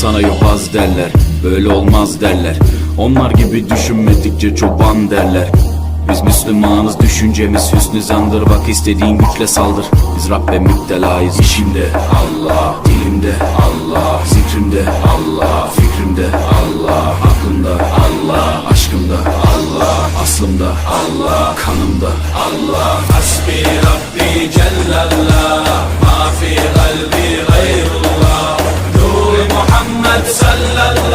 sana yobaz derler, böyle olmaz derler. Onlar gibi düşünmedikçe çoban derler. Biz Müslümanız, düşüncemiz hüsnü zandır. Bak istediğin güçle saldır, biz Rabbe müptelayız. İşimde Allah, dilimde Allah, zikrimde Allah, fikrimde Allah, aklımda Allah, aşkımda Allah, aslımda Allah, kanımda Allah. Hasbi Rabbi Cellallah, ma fi kalbi gayrullah, Nur Muhammed sallallahu